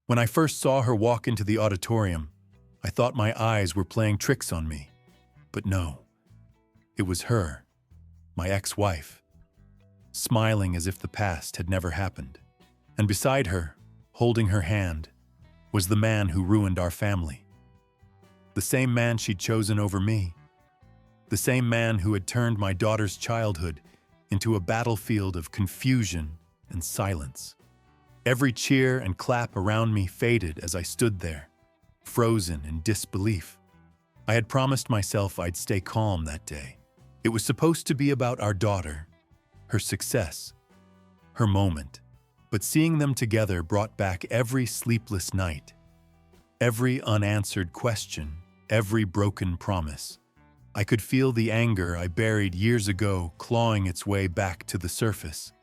When I first saw her walk into the auditorium, I thought my eyes were playing tricks on me. But no, it was her, my ex-wife, smiling as if the past had never happened. And beside her, holding her hand, was the man who ruined our family. The same man she'd chosen over me. The same man who had turned my daughter's childhood into a battlefield of confusion and silence. Every cheer and clap around me faded as I stood there, frozen in disbelief. I had promised myself I'd stay calm that day. It was supposed to be about our daughter, her success, her moment. But seeing them together brought back every sleepless night, every unanswered question, every broken promise. I could feel the anger I buried years ago clawing its way back to the surface.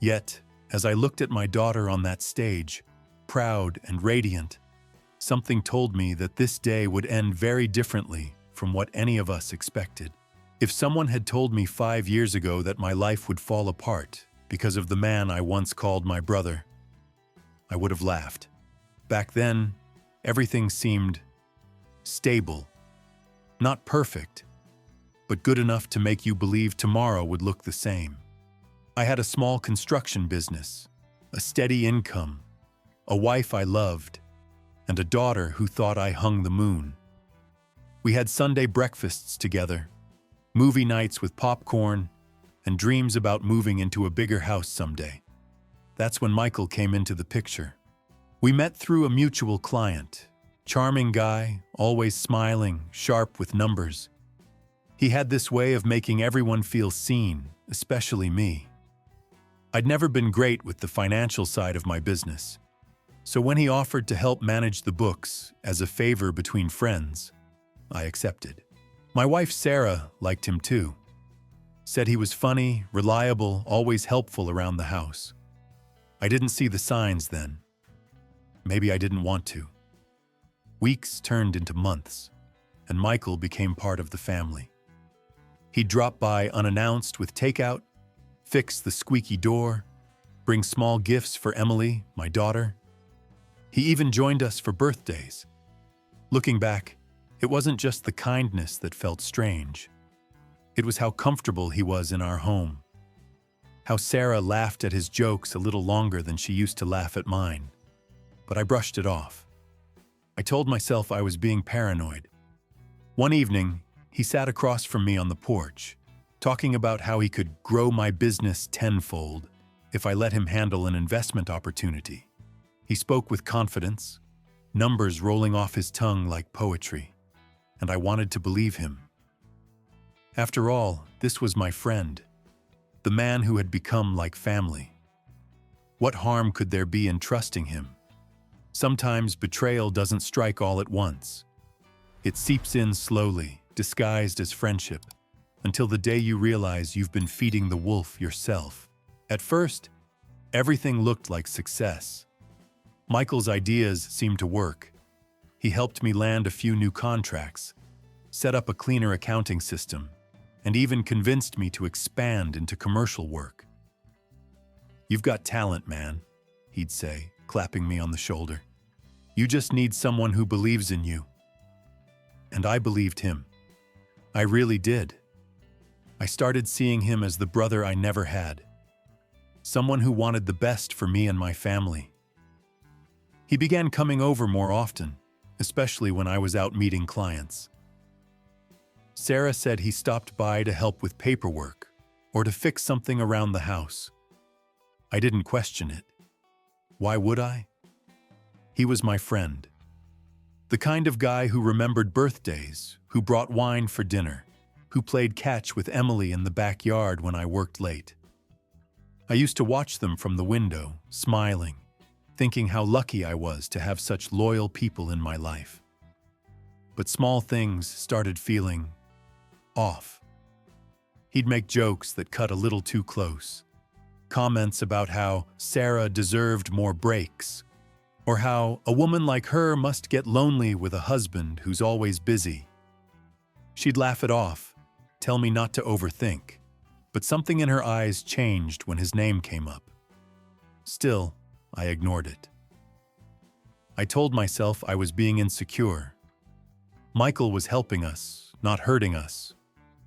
Yet, as I looked at my daughter on that stage, proud and radiant, something told me that this day would end very differently from what any of us expected. If someone had told me 5 years ago that my life would fall apart because of the man I once called my brother, I would have laughed. Back then, everything seemed stable, not perfect, but good enough to make you believe tomorrow would look the same. I had a small construction business, a steady income, a wife I loved, and a daughter who thought I hung the moon. We had Sunday breakfasts together, movie nights with popcorn, and dreams about moving into a bigger house someday. That's when Michael came into the picture. We met through a mutual client, charming guy, always smiling, sharp with numbers. He had this way of making everyone feel seen, especially me. I'd never been great with the financial side of my business, so when he offered to help manage the books as a favor between friends, I accepted. My wife Sarah liked him too. Said he was funny, reliable, always helpful around the house. I didn't see the signs then. Maybe I didn't want to. Weeks turned into months, and Michael became part of the family. He'd drop by unannounced with takeout, fix the squeaky door, bring small gifts for Emily, my daughter. He even joined us for birthdays. Looking back, it wasn't just the kindness that felt strange. It was how comfortable he was in our home. How Sarah laughed at his jokes a little longer than she used to laugh at mine. But I brushed it off. I told myself I was being paranoid. One evening, he sat across from me on the porch, talking about how he could grow my business tenfold if I let him handle an investment opportunity. He spoke with confidence, numbers rolling off his tongue like poetry, and I wanted to believe him. After all, this was my friend, the man who had become like family. What harm could there be in trusting him? Sometimes betrayal doesn't strike all at once. It seeps in slowly, disguised as friendship, until the day you realize you've been feeding the wolf yourself. At first, everything looked like success. Michael's ideas seemed to work. He helped me land a few new contracts, set up a cleaner accounting system, and even convinced me to expand into commercial work. "You've got talent, man," he'd say, clapping me on the shoulder. "You just need someone who believes in you." And I believed him. I really did. I started seeing him as the brother I never had, someone who wanted the best for me and my family. He began coming over more often, especially when I was out meeting clients. Sarah said he stopped by to help with paperwork or to fix something around the house. I didn't question it. Why would I? He was my friend. The kind of guy who remembered birthdays, who brought wine for dinner, who played catch with Emily in the backyard when I worked late. I used to watch them from the window, smiling, thinking how lucky I was to have such loyal people in my life. But small things started feeling off. He'd make jokes that cut a little too close. Comments about how Sarah deserved more breaks, or how a woman like her must get lonely with a husband who's always busy. She'd laugh it off, tell me not to overthink, but something in her eyes changed when his name came up. Still, I ignored it. I told myself I was being insecure. Michael was helping us, not hurting us,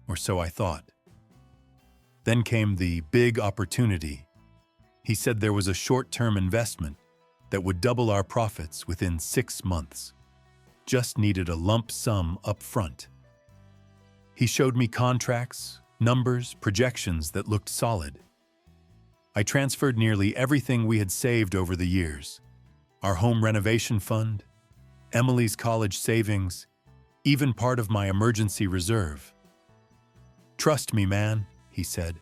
or so I thought. Then came the big opportunity. He said there was a short-term investment that would double our profits within 6 months. Just needed a lump sum up front. He showed me contracts, numbers, projections that looked solid. I transferred nearly everything we had saved over the years. Our home renovation fund, Emily's college savings, even part of my emergency reserve. "Trust me, man," he said.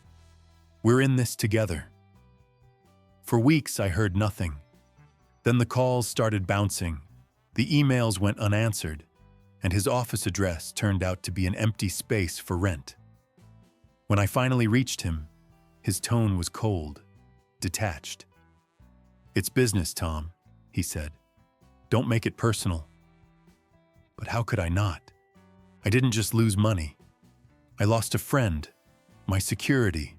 "We're in this together." For weeks I heard nothing. Then the calls started bouncing, the emails went unanswered, and his office address turned out to be an empty space for rent. When I finally reached him, his tone was cold, detached. "It's business, Tom," he said. "Don't make it personal." But how could I not? I didn't just lose money. I lost a friend, my security,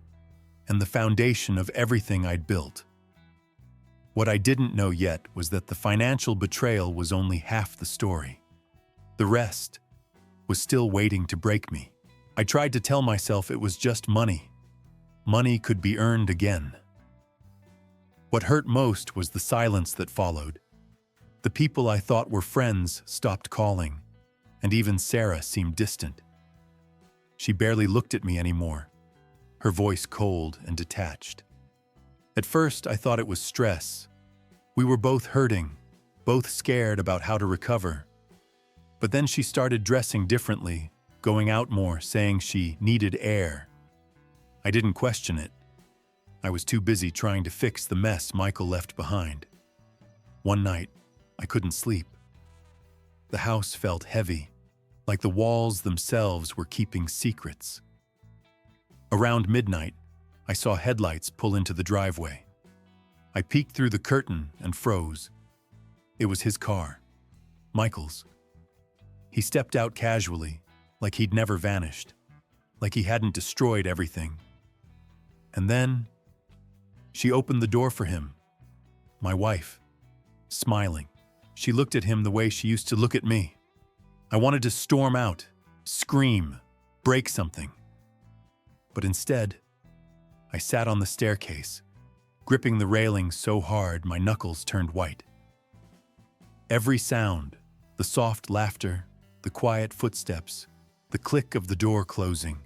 and the foundation of everything I'd built. What I didn't know yet was that the financial betrayal was only half the story. The rest was still waiting to break me. I tried to tell myself it was just money. Money could be earned again. What hurt most was the silence that followed. The people I thought were friends stopped calling, and even Sarah seemed distant. She barely looked at me anymore, her voice cold and detached. At first, I thought it was stress. We were both hurting, both scared about how to recover. But then she started dressing differently, going out more, saying she needed air. I didn't question it. I was too busy trying to fix the mess Michael left behind. One night, I couldn't sleep. The house felt heavy, like the walls themselves were keeping secrets. Around midnight, I saw headlights pull into the driveway. I peeked through the curtain and froze. It was his car, Michael's. He stepped out casually, like he'd never vanished, like he hadn't destroyed everything. And then, she opened the door for him, my wife, smiling. She looked at him the way she used to look at me. I wanted to storm out, scream, break something. But instead, I sat on the staircase, gripping the railing so hard my knuckles turned white. Every sound, the soft laughter, the quiet footsteps, the click of the door closing,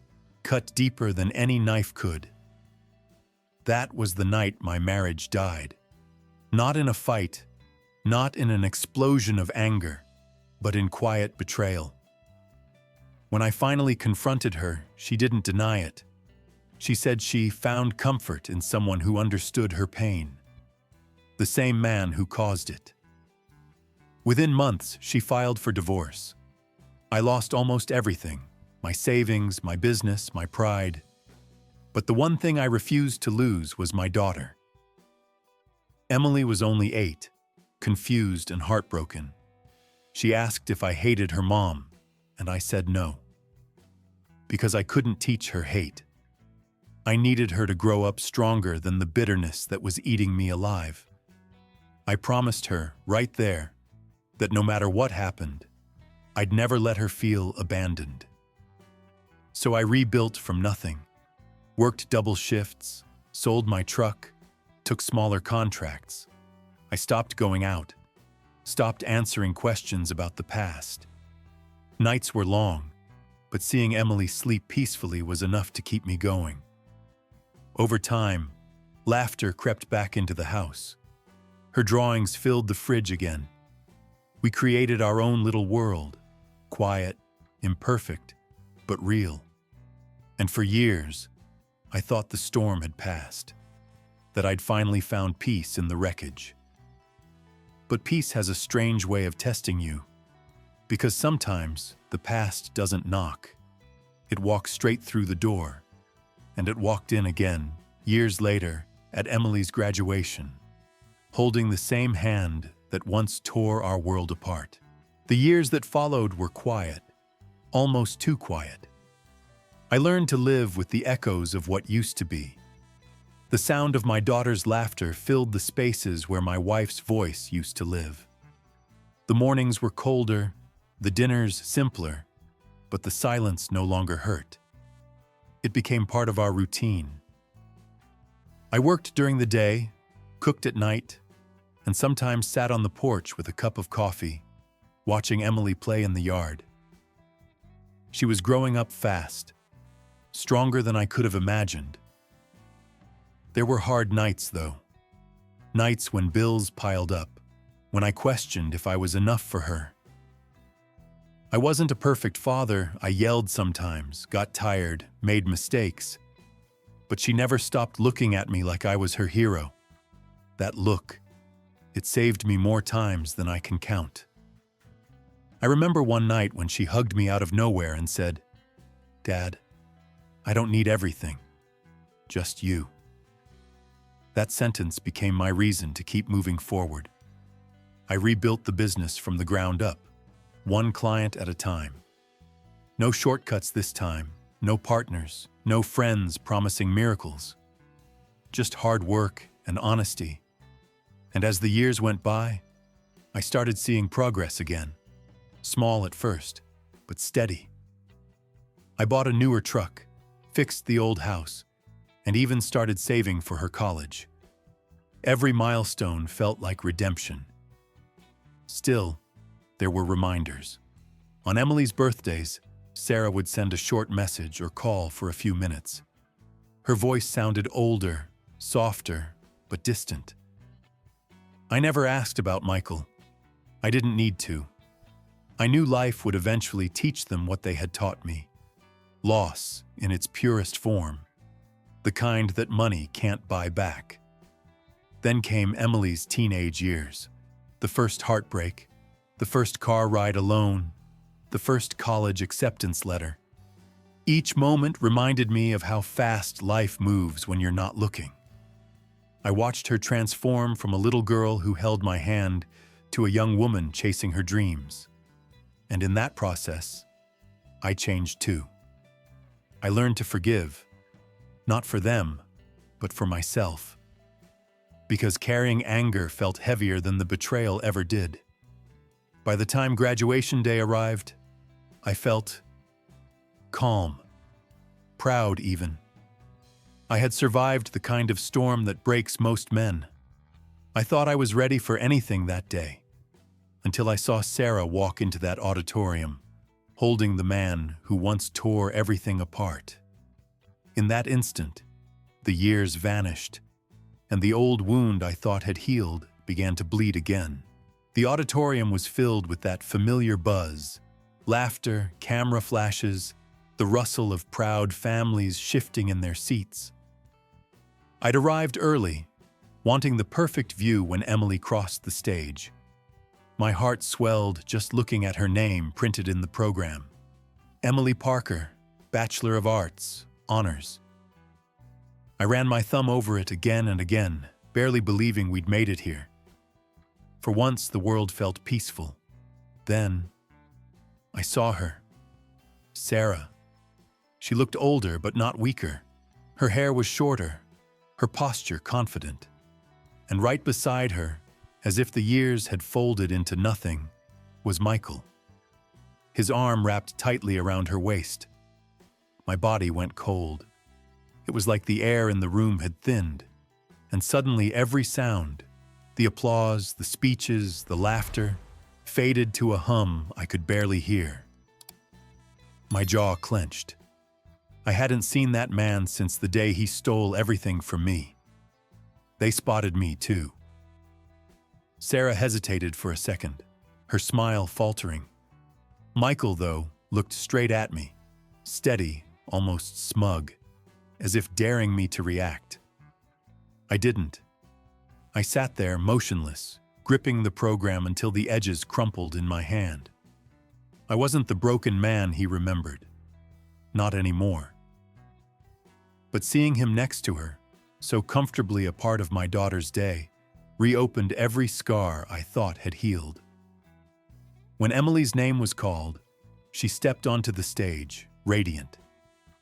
cut deeper than any knife could. That was the night my marriage died. Not in a fight, not in an explosion of anger, but in quiet betrayal. When I finally confronted her, she didn't deny it. She said she found comfort in someone who understood her pain, the same man who caused it. Within months, she filed for divorce. I lost almost everything, my savings, my business, my pride. But the one thing I refused to lose was my daughter. Emily was only 8, confused and heartbroken. She asked if I hated her mom, and I said no. Because I couldn't teach her hate. I needed her to grow up stronger than the bitterness that was eating me alive. I promised her, right there, that no matter what happened, I'd never let her feel abandoned. So I rebuilt from nothing, worked double shifts, sold my truck, took smaller contracts. I stopped going out, stopped answering questions about the past. Nights were long, but seeing Emily sleep peacefully was enough to keep me going. Over time, laughter crept back into the house. Her drawings filled the fridge again. We created our own little world, quiet, imperfect, but real. And for years, I thought the storm had passed, that I'd finally found peace in the wreckage. But peace has a strange way of testing you, because sometimes the past doesn't knock. It walks straight through the door, and it walked in again, years later, at Emily's graduation, holding the same hand that once tore our world apart. The years that followed were quiet, almost too quiet. I learned to live with the echoes of what used to be. The sound of my daughter's laughter filled the spaces where my wife's voice used to live. The mornings were colder, the dinners simpler, but the silence no longer hurt. It became part of our routine. I worked during the day, cooked at night, and sometimes sat on the porch with a cup of coffee, watching Emily play in the yard. She was growing up fast, stronger than I could have imagined. There were hard nights, though. Nights when bills piled up, when I questioned if I was enough for her. I wasn't a perfect father. I yelled sometimes, got tired, made mistakes. But she never stopped looking at me like I was her hero. That look, it saved me more times than I can count. I remember one night when she hugged me out of nowhere and said, "Dad, I don't need everything, just you." That sentence became my reason to keep moving forward. I rebuilt the business from the ground up, one client at a time. No shortcuts this time, no partners, no friends promising miracles. Just hard work and honesty. And as the years went by, I started seeing progress again. Small at first, but steady. I bought a newer truck, fixed the old house, and even started saving for her college. Every milestone felt like redemption. Still, there were reminders. On Emily's birthdays, Sarah would send a short message or call for a few minutes. Her voice sounded older, softer, but distant. I never asked about Michael. I didn't need to. I knew life would eventually teach them what they had taught me. Loss in its purest form, the kind that money can't buy back. Then came Emily's teenage years, the first heartbreak, the first car ride alone, the first college acceptance letter. Each moment reminded me of how fast life moves when you're not looking. I watched her transform from a little girl who held my hand to a young woman chasing her dreams. And in that process, I changed too. I learned to forgive, not for them, but for myself. Because carrying anger felt heavier than the betrayal ever did. By the time graduation day arrived, I felt calm, proud even. I had survived the kind of storm that breaks most men. I thought I was ready for anything that day, until I saw Sarah walk into that auditorium, holding the man who once tore everything apart. In that instant, the years vanished, and the old wound I thought had healed began to bleed again. The auditorium was filled with that familiar buzz, laughter, camera flashes, the rustle of proud families shifting in their seats. I'd arrived early, wanting the perfect view when Emily crossed the stage. My heart swelled just looking at her name printed in the program. Emily Parker, Bachelor of Arts, Honors. I ran my thumb over it again and again, barely believing we'd made it here. For once, the world felt peaceful. Then, I saw her. Sarah. She looked older but not weaker. Her hair was shorter, her posture confident. And right beside her, as if the years had folded into nothing, was Michael. His arm wrapped tightly around her waist. My body went cold. It was like the air in the room had thinned, and suddenly every sound, the applause, the speeches, the laughter, faded to a hum I could barely hear. My jaw clenched. I hadn't seen that man since the day he stole everything from me. They spotted me too. Sarah hesitated for a second, her smile faltering. Michael, though, looked straight at me, steady, almost smug, as if daring me to react. I didn't. I sat there motionless, gripping the program until the edges crumpled in my hand. I wasn't the broken man he remembered. Not anymore. But seeing him next to her, so comfortably a part of my daughter's day, reopened every scar I thought had healed. When Emily's name was called, she stepped onto the stage, radiant.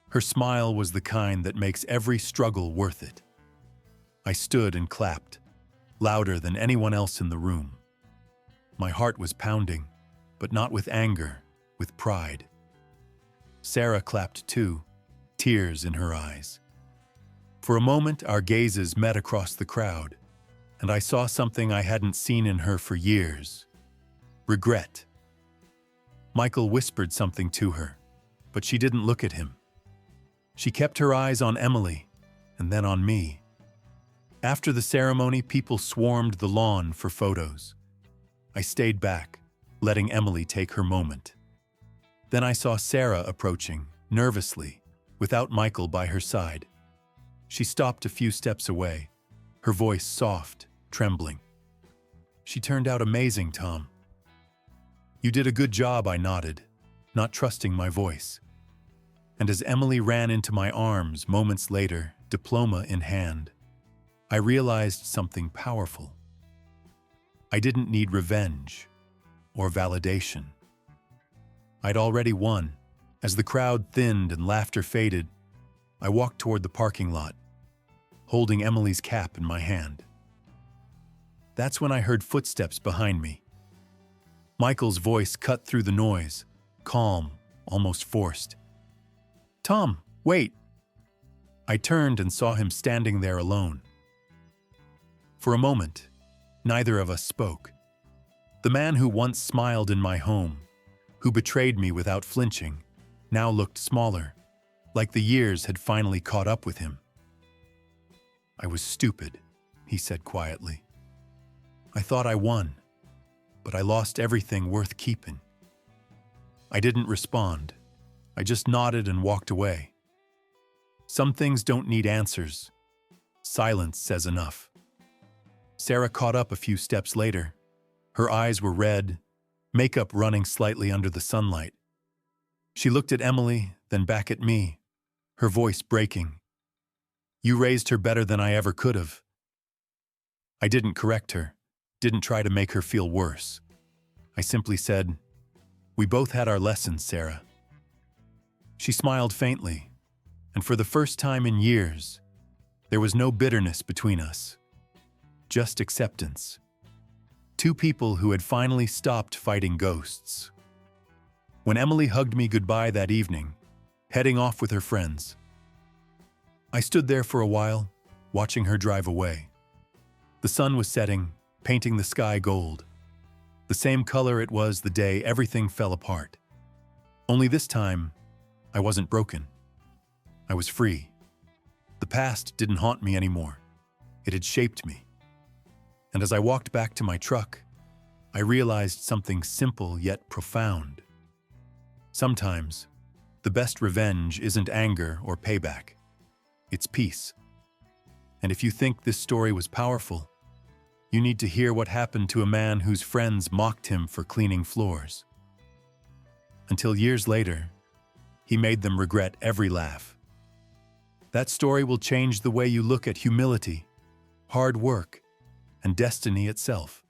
Her smile was the kind that makes every struggle worth it. I stood and clapped, louder than anyone else in the room. My heart was pounding, but not with anger, with pride. Sarah clapped too, tears in her eyes. For a moment, our gazes met across the crowd, and I saw something I hadn't seen in her for years: regret. Michael whispered something to her, but she didn't look at him. She kept her eyes on Emily, and then on me. After the ceremony, people swarmed the lawn for photos. I stayed back, letting Emily take her moment. Then I saw Sarah approaching, nervously, without Michael by her side. She stopped a few steps away, her voice soft, trembling. "She turned out amazing, Tom." "You did a good job," I nodded, not trusting my voice. And as Emily ran into my arms moments later, diploma in hand, I realized something powerful. I didn't need revenge or validation. I'd already won. As the crowd thinned and laughter faded, I walked toward the parking lot, holding Emily's cap in my hand. That's when I heard footsteps behind me. Michael's voice cut through the noise, calm, almost forced. "Tom, wait!" I turned and saw him standing there alone. For a moment, neither of us spoke. The man who once smiled in my home, who betrayed me without flinching, now looked smaller, like the years had finally caught up with him. "I was stupid," he said quietly. "I thought I won, but I lost everything worth keeping." I didn't respond. I just nodded and walked away. Some things don't need answers. Silence says enough. Sarah caught up a few steps later. Her eyes were red, makeup running slightly under the sunlight. She looked at Emily, then back at me, her voice breaking. "You raised her better than I ever could have." I didn't correct her, didn't try to make her feel worse. I simply said, "We both had our lessons, Sarah." She smiled faintly, and for the first time in years, there was no bitterness between us. Just acceptance. Two people who had finally stopped fighting ghosts. When Emily hugged me goodbye that evening, heading off with her friends, I stood there for a while, watching her drive away. The sun was setting, painting the sky gold. The same color it was the day everything fell apart. Only this time, I wasn't broken. I was free. The past didn't haunt me anymore. It had shaped me. And as I walked back to my truck, I realized something simple yet profound. Sometimes, the best revenge isn't anger or payback. It's peace. And if you think this story was powerful, you need to hear what happened to a man whose friends mocked him for cleaning floors. Until years later, he made them regret every laugh. That story will change the way you look at humility, hard work, and destiny itself.